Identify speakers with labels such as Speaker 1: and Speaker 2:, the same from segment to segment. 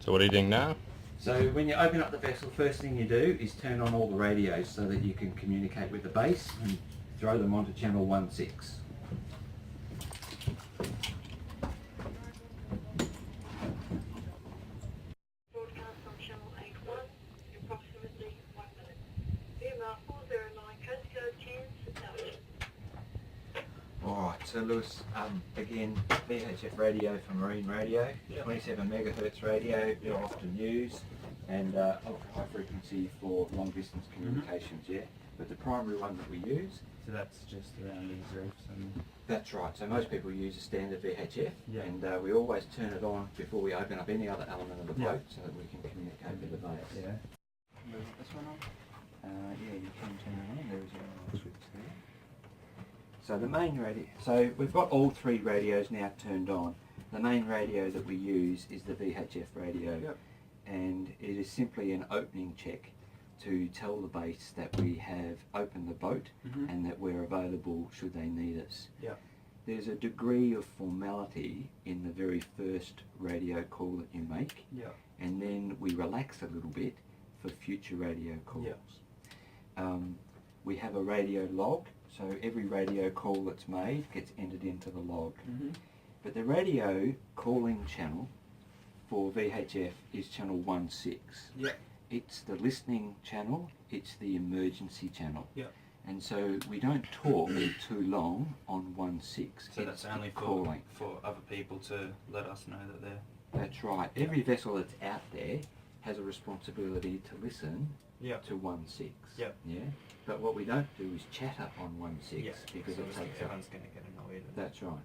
Speaker 1: So what are you doing now?
Speaker 2: So when you open up the vessel, first thing you do is turn on all the radios so that you can communicate with the base and throw them onto channel 16.
Speaker 3: Broadcast on channel 81 in approximately 1 minute. VMR 409 Coast Guard chance acknowledged.
Speaker 2: Alright, so Lewis, again, VHF radio for marine radio, 27 megahertz radio, you're often used, and ultra high frequency for long distance communications, yeah? But the primary one that we use...
Speaker 4: So that's just around these reefs and...
Speaker 2: That's right, so most people use a standard VHF,
Speaker 4: Yeah.
Speaker 2: and we always turn it on before we open up any other element of the
Speaker 4: Yeah.
Speaker 2: boat so that we can communicate with the base.
Speaker 4: Yeah. Is this one on? Yeah, you can turn it on. There is a switch there.
Speaker 2: So the main radio, so we've got all three radios now turned on. The main radio that we use is the VHF radio, and it is simply an opening check to tell the base that we have opened the boat and that we're available should they need us. There's a degree of formality in the very first radio call that you make, and then we relax a little bit for future radio calls. We have a radio log, so every radio call that's made gets entered into the log. But the radio calling channel for VHF is channel 16. It's the listening channel, it's the emergency channel. And so we don't talk too long on 16.
Speaker 4: So that's only for other people to let us know that they're...
Speaker 2: That's right. Every vessel that's out there has a responsibility to listen to 16. Yeah. But what we don't do is chatter on 16 because it takes
Speaker 4: everyone's going to get annoyed.
Speaker 2: That's right.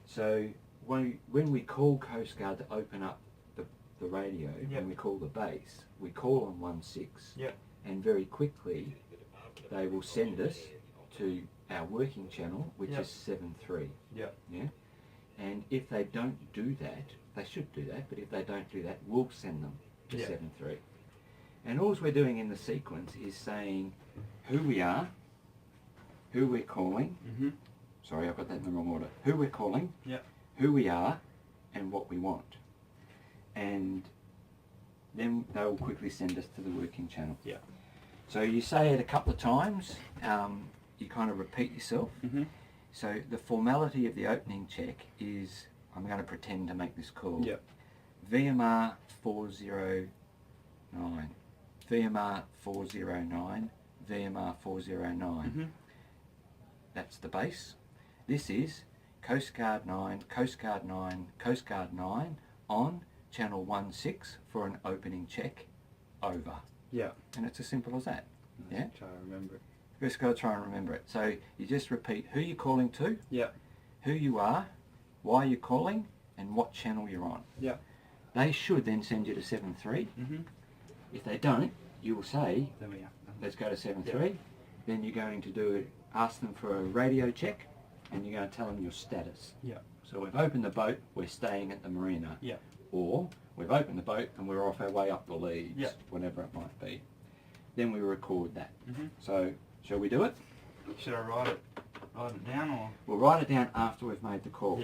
Speaker 2: So when we call Coast Guard to open up the radio, when we call the base, we call on 16, and very quickly they will send us to our working channel, which is 73. And if they don't do that, they should do that, but if they don't do that, we'll send them to 73. And all we're doing in the sequence is saying who we are, who we're calling, sorry, I've got that in the wrong order, who we're calling, who we are, and what we want. And then they will quickly send us to the working channel. So you say it a couple of times, you kind of repeat yourself. So the formality of the opening check is, I'm going to pretend to make this call. VMR 409, VMR 409, VMR 409. That's the base. This is Coast Guard 9, Coast Guard 9, Coast Guard 9 on channel 16 for an opening check, over. And it's as simple as that.
Speaker 4: Try to remember it.
Speaker 2: You've just got to try and remember it. So you just repeat who you're calling to, who you are, why you're calling, and what channel you're on. They should then send you to 73. If they don't, you will say,
Speaker 4: There we are.
Speaker 2: let's go to 73. Then you're going to do it, ask them for a radio check, and you're going to tell them your status. So we've opened the boat, we're staying at the marina. Or we've opened the boat and we're off our way up the leads, whatever it might be. Then we record that. So shall we do it?
Speaker 4: Should I write it down or?
Speaker 2: We'll write it down after we've made the call.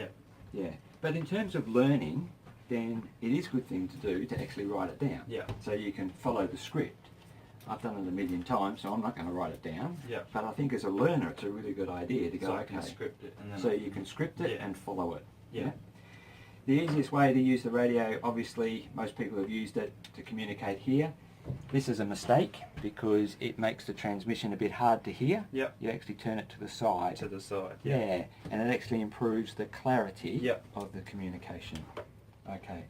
Speaker 2: But in terms of learning, then it is a good thing to do to actually write it down. So you can follow the script. I've done it a million times, so I'm not going to write it down. But I think as a learner, it's a really good idea to go,
Speaker 4: So I
Speaker 2: okay.
Speaker 4: can script it and then...
Speaker 2: So you can script it and follow it. The easiest way to use the radio, obviously most people have used it to communicate here. This is a mistake because it makes the transmission a bit hard to hear. You actually turn it to the side.
Speaker 4: To the side.
Speaker 2: And it actually improves the clarity of the communication. Okay.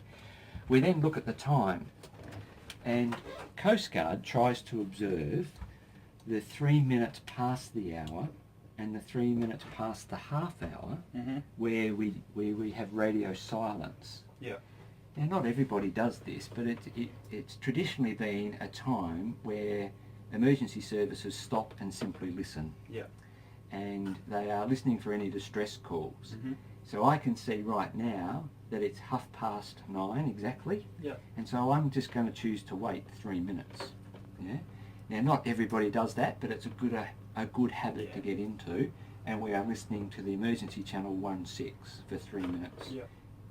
Speaker 2: We then look at the time, and Coast Guard tries to observe the 3 minutes past the hour and the 3 minutes past the half hour where we have radio silence. Now not everybody does this, but it's traditionally been a time where emergency services stop and simply listen. And they are listening for any distress calls. So I can see right now that it's 9:30 exactly. And so I'm just going to choose to wait 3 minutes. Now not everybody does that, but it's a good habit to get into, and we are listening to the emergency channel 16 for 3 minutes.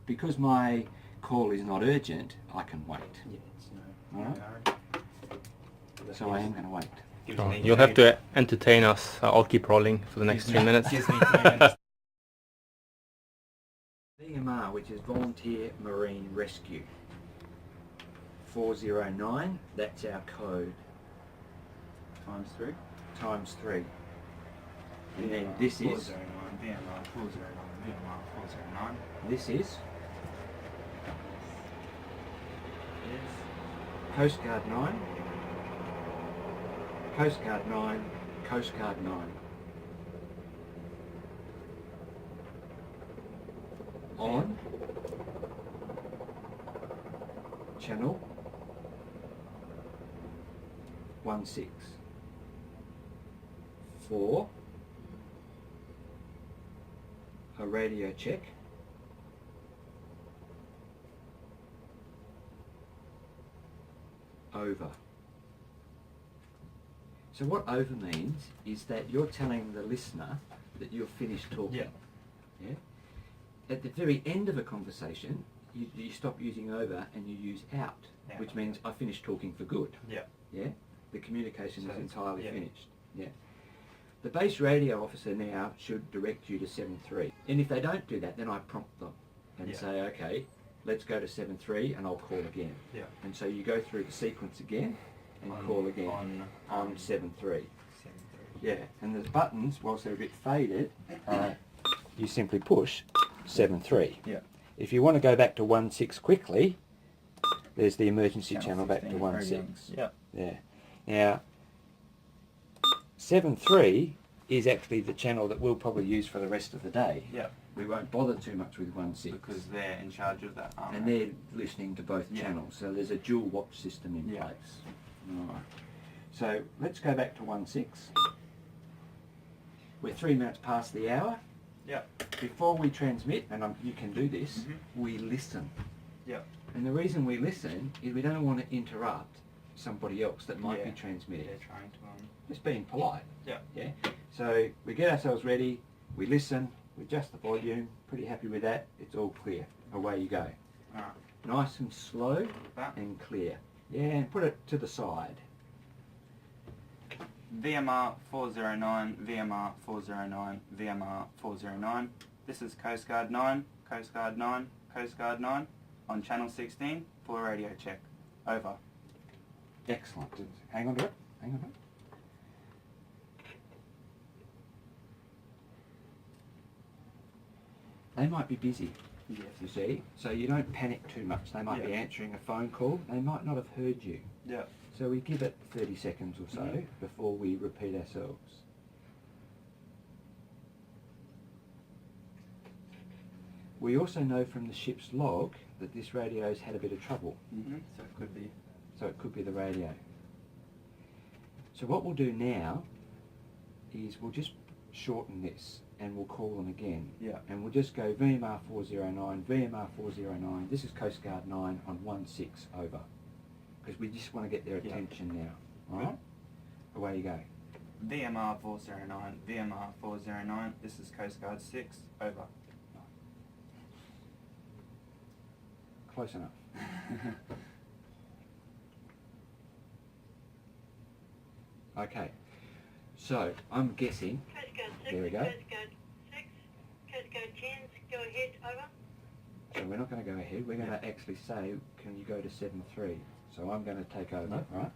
Speaker 2: because my call is not urgent, I can wait.
Speaker 4: Yeah, it's no.
Speaker 2: All right. So I am going to wait.
Speaker 1: Sure. You'll have to entertain us. I'll keep rolling for the next 3 minutes.
Speaker 4: Gives me 3 minutes.
Speaker 2: VMR, which is Volunteer Marine Rescue. 409, that's our code.
Speaker 4: Times 3.
Speaker 2: Times 3. And then this is...
Speaker 4: 409, VMR 409, VMR 409.
Speaker 2: This is... Coast Guard 9. Coast Guard 9. Coast Guard 9. On channel 16 for a radio check over. So what over means is that you're telling the listener that you're finished talking.
Speaker 4: Yeah.
Speaker 2: Yeah? At the very end of a conversation, you stop using over and you use out,
Speaker 4: Yeah.
Speaker 2: which means I finished talking for good.
Speaker 4: Yeah.
Speaker 2: Yeah? The communication
Speaker 4: So
Speaker 2: is
Speaker 4: it's-
Speaker 2: entirely
Speaker 4: yeah.
Speaker 2: finished. Yeah. The base radio officer now should direct you to 7.3. And if they don't do that, then I prompt them and
Speaker 4: Yeah.
Speaker 2: say, okay, let's go to 7.3 and I'll call again.
Speaker 4: Yeah.
Speaker 2: And so you go through the sequence again and call again on 7.3.
Speaker 4: 7.3.
Speaker 2: Yeah, and the buttons, whilst they're a bit faded, you simply push 7.3.
Speaker 4: Yeah.
Speaker 2: If you want to go back to 1.6 quickly, there's the emergency channel back to
Speaker 4: 15
Speaker 2: 1.6.
Speaker 4: programs. Yeah.
Speaker 2: Yeah. Now, 7.3 is actually the channel that we'll probably use for the rest of the day.
Speaker 4: Yeah.
Speaker 2: We won't bother too much with 1.6.
Speaker 4: Because they're in charge of that.
Speaker 2: And they're listening to both
Speaker 4: Yeah.
Speaker 2: channels, so there's a dual watch system in
Speaker 4: Yeah.
Speaker 2: place. Right. So let's go back to 1.6. We're 3 minutes past the hour.
Speaker 4: Yeah.
Speaker 2: Before we transmit, and you can do this,
Speaker 4: Mhm.
Speaker 2: we listen.
Speaker 4: Yeah.
Speaker 2: And the reason we listen is we don't want to interrupt somebody else that might be
Speaker 4: Yeah.
Speaker 2: transmitting.
Speaker 4: They're trying to
Speaker 2: Just being polite.
Speaker 4: Yeah.
Speaker 2: Yeah. So we get ourselves ready, we listen, we adjust the volume, pretty happy with that, it's all clear. Away you go.
Speaker 4: Alright.
Speaker 2: Nice and slow
Speaker 4: That.
Speaker 2: and clear. Yeah, and put it to the side.
Speaker 4: VMR 409, VMR 409, VMR 409. This is Coast Guard 9, Coast Guard 9, Coast Guard 9 on channel 16 for a radio check. Over.
Speaker 2: Excellent. Hang on to it. Hang on to it. They might be busy,
Speaker 4: Yes.
Speaker 2: you see, so you don't panic too much. They might be
Speaker 4: Yeah.
Speaker 2: answering a phone call. They might not have heard you.
Speaker 4: Yeah.
Speaker 2: So we give it 30 seconds or so
Speaker 4: Mhm.
Speaker 2: before we repeat ourselves. We also know from the ship's log that this radio's had a bit of trouble,
Speaker 4: So it could be.
Speaker 2: so it could be the radio. So what we'll do now is we'll just shorten this and we'll call them again.
Speaker 4: Yeah.
Speaker 2: And we'll just go VMR 409, VMR 409, this is Coast Guard 9 on 1.6 over. Because we just want to get their
Speaker 4: Yeah.
Speaker 2: attention now. Alright? Away you go.
Speaker 4: VMR 409, VMR 409. This is Coast Guard 6. Over.
Speaker 2: Close enough. Okay. So, I'm guessing,
Speaker 3: Coast Guard 6,
Speaker 2: There we go.
Speaker 3: Coast Guard 6, Coast Guard 10, go ahead, over.
Speaker 2: so we're not going to go ahead, we're going to actually say, can you go to 7.3? So I'm going to take over, right?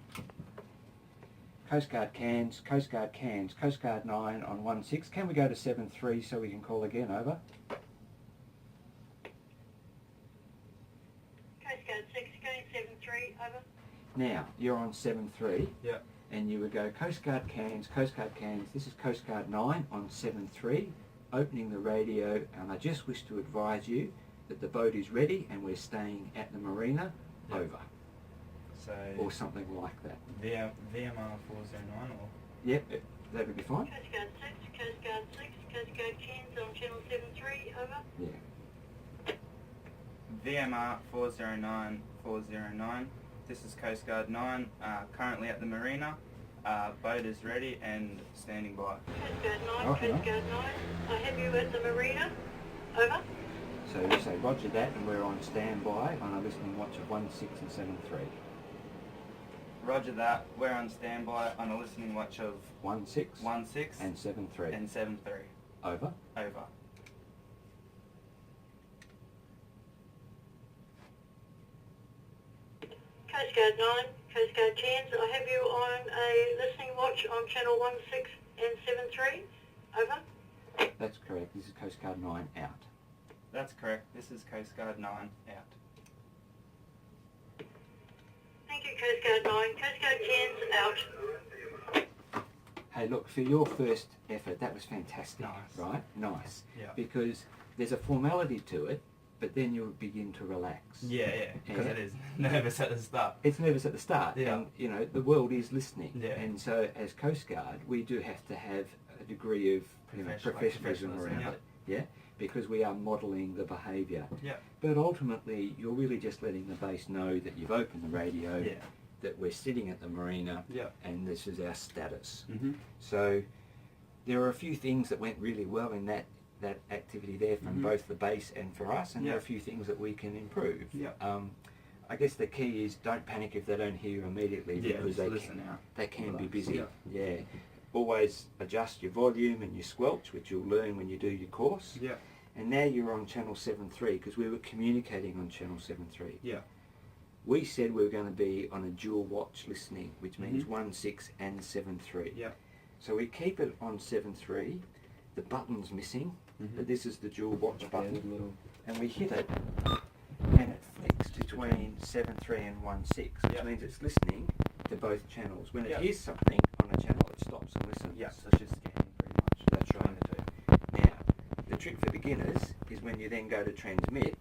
Speaker 2: Coast Guard cans, Coast Guard cans, Coast Guard 9 on 1.6. Can we go to 7.3 so we can call again, over?
Speaker 3: Coast Guard 6, going 7-3, over.
Speaker 2: Now, you're on 7.3.
Speaker 4: Yeah.
Speaker 2: And you would go Coast Guard cans, this is Coast Guard 9 on 7.3, opening the radio, and I just wish to advise you that the boat is ready and we're staying at the marina, over,
Speaker 4: So.
Speaker 2: or something like that.
Speaker 4: VMR 409 or.
Speaker 2: Yep, that would be fine.
Speaker 3: Coast Guard 6, Coast Guard 6, Coast Guard 10 on channel 7-3, over.
Speaker 2: Yeah.
Speaker 4: VMR 409, 409. This is Coast Guard 9, currently at the marina. Boat is ready and standing by.
Speaker 3: Coast Guard 9,
Speaker 2: Okay.
Speaker 3: Coast Guard 9, I have you at the marina, over.
Speaker 2: So you say roger that, and we're on standby on a listening watch of 16 and 73.
Speaker 4: Roger that. We're on standby on a listening watch of
Speaker 2: 16
Speaker 4: and
Speaker 2: and 73.
Speaker 4: 73.
Speaker 2: Over.
Speaker 4: Over.
Speaker 3: Coast Guard 9, Coast Guard Cairns, I have you on a listening watch on channel 16 and 73. Over.
Speaker 2: That's correct. This is Coast Guard 9 out.
Speaker 4: That's correct. This is Coast Guard 9 out.
Speaker 3: Thank you, Coast Guard 9. Coast Guard Cairns out.
Speaker 2: Hey, look, for your first effort, that was fantastic,
Speaker 4: Nice.
Speaker 2: right? Nice.
Speaker 4: Yeah.
Speaker 2: Because there's a formality to it, but then you'll begin to relax.
Speaker 4: Yeah, because
Speaker 2: Yeah.
Speaker 4: it is nervous at the start.
Speaker 2: It's nervous at the start,
Speaker 4: Yeah.
Speaker 2: and, you know, the world is listening.
Speaker 4: Yeah.
Speaker 2: And so, as Coast Guard, we do have to have a degree of professionalism around
Speaker 4: yeah.
Speaker 2: it, yeah? Because we are modelling the behaviour.
Speaker 4: Yeah.
Speaker 2: But ultimately, you're really just letting the base know that you've opened the radio,
Speaker 4: Yeah.
Speaker 2: that we're sitting at the marina,
Speaker 4: Yeah.
Speaker 2: and this is our status.
Speaker 4: Mm-hmm.
Speaker 2: So there are a few things that went really well in that activity there from
Speaker 4: Mhm.
Speaker 2: both the base and for us, and there are
Speaker 4: Yeah.
Speaker 2: a few things that we can improve.
Speaker 4: Yeah.
Speaker 2: I guess the key is don't panic if they don't hear you immediately,
Speaker 4: Yeah,
Speaker 2: because
Speaker 4: just
Speaker 2: they
Speaker 4: listen
Speaker 2: can,
Speaker 4: out.
Speaker 2: they can be
Speaker 4: Relax.
Speaker 2: busy.
Speaker 4: Yeah.
Speaker 2: Yeah. Always adjust your volume and your squelch, which you'll learn when you do your course.
Speaker 4: Yeah.
Speaker 2: And now you're on channel 7.3 because we were communicating on channel 7.3.
Speaker 4: Yeah.
Speaker 2: We said we were going to be on a dual watch listening, which means
Speaker 4: Mhm.
Speaker 2: 16 and 7.3.
Speaker 4: Yeah.
Speaker 2: So we keep it on 7.3. The button's missing,
Speaker 4: Mhm.
Speaker 2: but this is the dual watch button.
Speaker 4: Yeah, the little-
Speaker 2: And we hit it, and it flicks between 7.3 and 16, which
Speaker 4: Yeah.
Speaker 2: means it's listening to both channels. When it
Speaker 4: Yeah.
Speaker 2: hears something on a channel, it stops and listens.
Speaker 4: Yeah, so it's just scanning pretty much.
Speaker 2: That's right. Now, the trick for beginners is when you then go to transmit,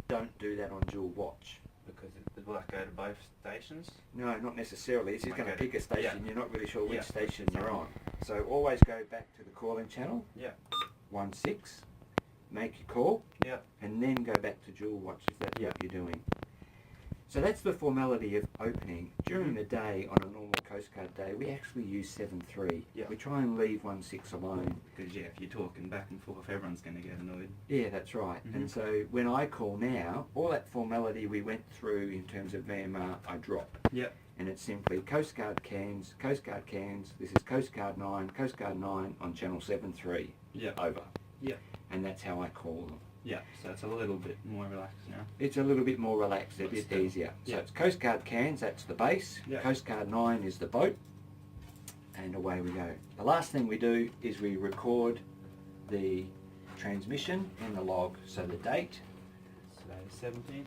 Speaker 2: don't do that on dual watch.
Speaker 4: Because it will that go to both stations?
Speaker 2: No, not necessarily. It's just going to
Speaker 4: Okay.
Speaker 2: pick a station.
Speaker 4: Yeah.
Speaker 2: You're not really sure which
Speaker 4: Yeah.
Speaker 2: station you're on. So always go back to the calling channel,
Speaker 4: Yeah.
Speaker 2: 16, make your call,
Speaker 4: Yeah.
Speaker 2: and then go back to dual watch if that's what you're doing. So that's the formality of opening. During the day, on a normal Coast Guard day, we actually use 7.3.
Speaker 4: Yeah.
Speaker 2: We try and leave 16 alone.
Speaker 4: Because, yeah, if you're talking back and forth, everyone's going to get annoyed.
Speaker 2: Yeah, that's right. And so when I call now, all that formality we went through in terms of VMR, I drop.
Speaker 4: Yeah.
Speaker 2: And it's simply Coast Guard Cairns, this is Coast Guard 9 on channel 7.3,
Speaker 4: Yeah.
Speaker 2: over.
Speaker 4: Yeah.
Speaker 2: And that's how I call them.
Speaker 4: Yeah, so it's a little bit more relaxed now.
Speaker 2: It's a little bit more relaxed, a
Speaker 4: But
Speaker 2: bit
Speaker 4: still,
Speaker 2: easier. So
Speaker 4: yeah.
Speaker 2: it's Coast Guard Cairns, that's the base.
Speaker 4: Yeah.
Speaker 2: Coast Guard 9 is the boat. And away we go. The last thing we do is we record the transmission in the log. So the date,
Speaker 4: Today is 17.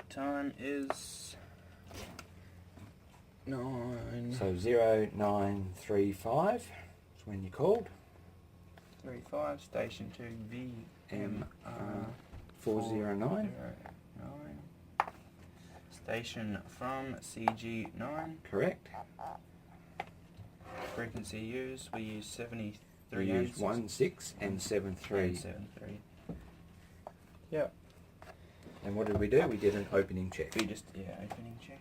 Speaker 4: Time is 9.
Speaker 2: so 0935 is when you called.
Speaker 4: 35, station 2, VMR
Speaker 2: 409.
Speaker 4: 409. Station from CG9.
Speaker 2: Correct.
Speaker 4: Frequency used, we use 73
Speaker 2: We
Speaker 4: and
Speaker 2: used 16 and 73.
Speaker 4: 73. Yep.
Speaker 2: And what did we do? We did an opening check.
Speaker 4: We just, opening check.